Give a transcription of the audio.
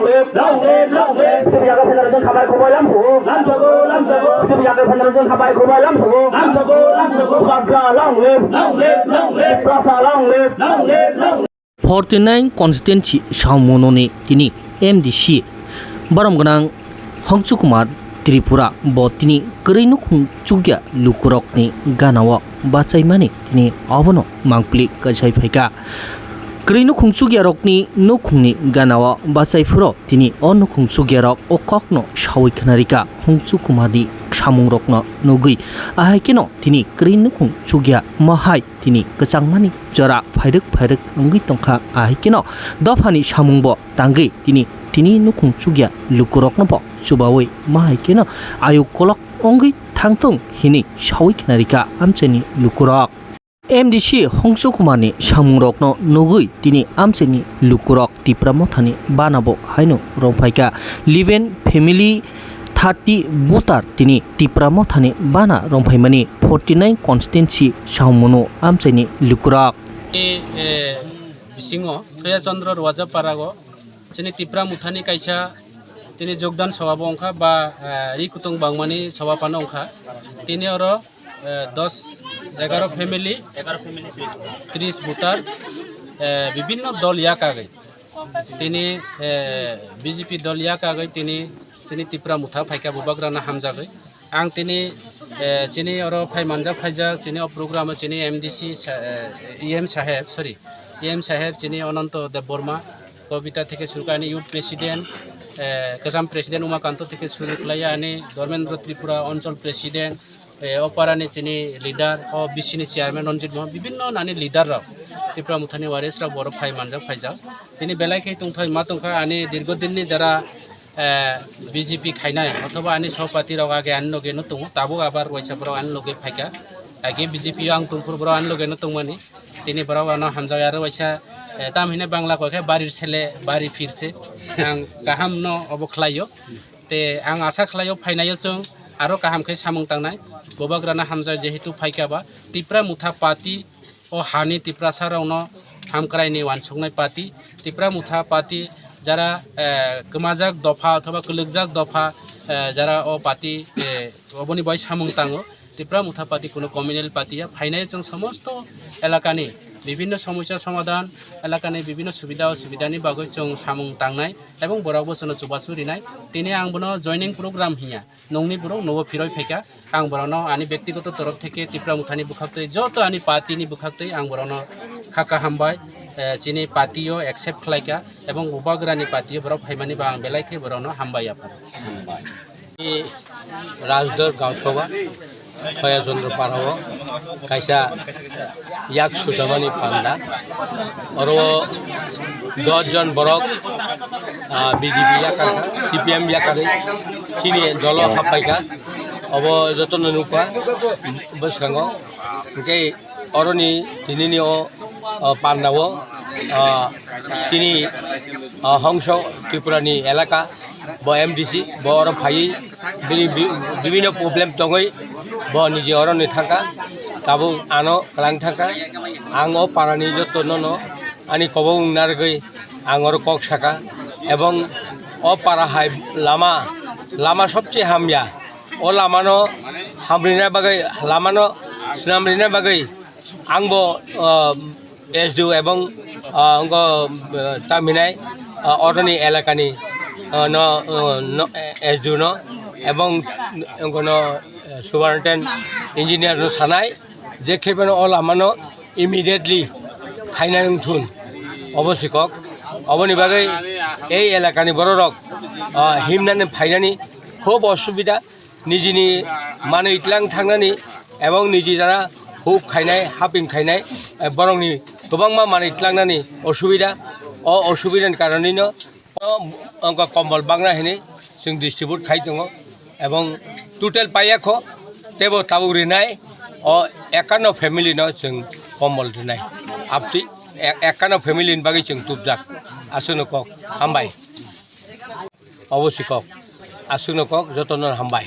live, long live, long live. Kita jaga penerjun kabar kubur lampu. Lampu, lampu. Kita jaga penerjun kabar kubur lampu. Lampu, lampu. Prasa long live, long live, long live. Prasa long live, long live, long live. 49 constituency সামননে তিনি MDC বারমগনাং হংচু Kumar Tripura ব তিনি করেইনো খুংচুগিয়া লুকুরকনি গানাও বাচাইমানি তিনি অবনো মাংপ্লি কাছাই ফাইকা করেইনো খুংচুগিয়া রকনি নখুংনি গানাও বাচাইফুর তিনি অনুখুংচুগিয়া rock অককনো সাউইখানারিকা হংচু কুমারনি সামুং রকনো নগৈ আহাইকেনো তিনি করেইনো খুংচুগিয়া মাহাই তিনি কচাংমানি जरा फाइरक फाइरक अंगै तंखा आहिकेनो दफानि सामुंबो तांगै तिनि नुखुं चुगिया लुकुरकनो ब सुबावै माहाइकेनो आयुक कलक अंगै थांथों हिनि सावै खनारिका आमचेनि लुकुरक MDC हंसु कुमारनि सामुंरकनो नगै तिनि आमचेनि लुकुरक तिप्रामथानि बानाबो हाइनो रंफाइका लिवेन फेमिली 30 बुतार तिनि तिप्रामथानि बाना रंफाइमानि 49 कन्स्टिट्युएन्सि सामुनो आमचेनि लुकुरक बिसिङो थया चन्द्र रवाजा पारागो जोंनि तिप्रा मुथानि कायसा तिनि योगदान सभाब अंखा बा रिकुतुं बांमानि सभापानो अंखा तिनि अर 11 फैमिली 30 बुतार विभिन्न दल याकागै तिनि बीजेपी दल याकागै तिनि जोंनि तिप्रा मुथा फाइका बुबाग्राना हामजागै आं तिनि चिनी और फाइमानजा फाइजा चिनी प्रोग्राम चिनी MDC EM साहेब चिनी अनंत देव बर्मा कविता থেকে শুরু করে ইউথ প্রেসিডেন্ট কসাম প্রেসিডেন্ট উমাকান্ত থেকে শুরু করে আনি ধর্মেন্দ্র ত্রিপুরা অঞ্চল প্রেসিডেন্ট অপারানি চিনি লিডার ও বিসিনি চেয়ারম্যান রঞ্জিত মোহন বিভিন্ন নানি লিডাররা ত্রিপুরা মুথানি ওয়ারেসরা বড় ফাইমানজা ফাইজা তিনি বেলাইখাই তুংথাই মা তুংখা আনি দীর্ঘদিননি যারা BJP खाइनाय अथवा आनि सभापति रग आगे आन लगे नतुं ताबो आबार वाइसाफोर आन लगे फाइका आगे BJP आं तुंफोर आन लगे नतुंमानि तिनि बराव आन हामजा आरो वाइसा तामहिने बांला कखे बारि सेले बारि फिरसे आं गाहाम न अबखलायो ते आं आशा खलायो फाइनायो जों आरो गाहामखै सामुं तांनाय गोबाग्राना हामजा जेहेतु फाइकाबा तिप्रा मुथा पार्टी ओ हानि तिप्रा सारावनो हामक्राइनि वानसुंनाय पार्टी तिप्रा मुथा पार्टी যারা কমাজাক দফা অথবা কলকজাক দফা যারা ও পার্টি অবনি বয় সামুং তাঙো তিপ্রা মুথা পার্টি কোনো কমিউনাল পার্টিয়া ফাইনাই जों সমস্ত এলাকানি বিভিন্ন সমস্যা সমাধান এলাকানি বিভিন্ন সুবিধা অসুবিধানি বাগৈ जों সামুং তাংনাই এবং বরাবো जों सुबासुरिनाय तिनि आं बनो जयनिं प्रोग्राम हिया नंनि बरो नव फिरय फेका आं बरनो आनि व्यक्तिगत तरफ থেকে তিপ্রা মুথাनि बुखाक्तै যত आनि पार्टीनि बुखाक्तै आं बरनो खाका हामबाय चिनी पार्टीओ एक्सेप्ट खालायका एवं उबाग्रानि पार्टीओ बराव फाइमानि बा आं बेलायखे बरावनो हामबाय आपन राजदर गांवसभा थया चन्द्र पाराव कायसा याक सुजामानि पांडा और 10 जन बरक BJP याका CPM याका चिनी दल हापायका अब जतन नुका बसखांगो ओके अरनि दिननि पांडाव चिनी हंस त्रिपुरानि एलाका ब MDC ब और फाइ विभिन्न प्रब्लेम दङै ब निजे अरनि थाका ताबो आनो लां थाका आं ओ पारानि जतन न आनि कबो उनारगै आं और कक साका एवं ओ पारा हाय लामा सबसे हामया ओ लामानो हामरिना बागै लामानो स्नामरिना बागै आंबो एसडु एवं अंग तामिनाय अरनि एलाकानि न एसडु न एवं अंगन सुबारटेन इंजिनियर न सानाय जे खेबन अ लामानो इमिडिएटली खाइनाय थुन अबसिकक अबनि बागै ए एलाकानि बररक हिमनानै फाइनानि खूब असुबिदा निजिनि माने इतलां थांनानि एवं निजि जारा हुक खाइनाय हापिं खाइनाय बरंनि गोबां माने इतलांनानि असुबिदा अ असुबिदानि कारनैनो अंक कम्बल बांना हेने जों डिस्ट्रिब्यूट खाइ दङ एवं टोटल पायाख तेबो ताबु रिनाय अ 51 फेमिलि न जों कम्बल रिनाय आपति 51 फेमिलिनि बागै जों तुबजाक आसुनकक हामबाय अबसिकक आसुनकक जतन हामबाय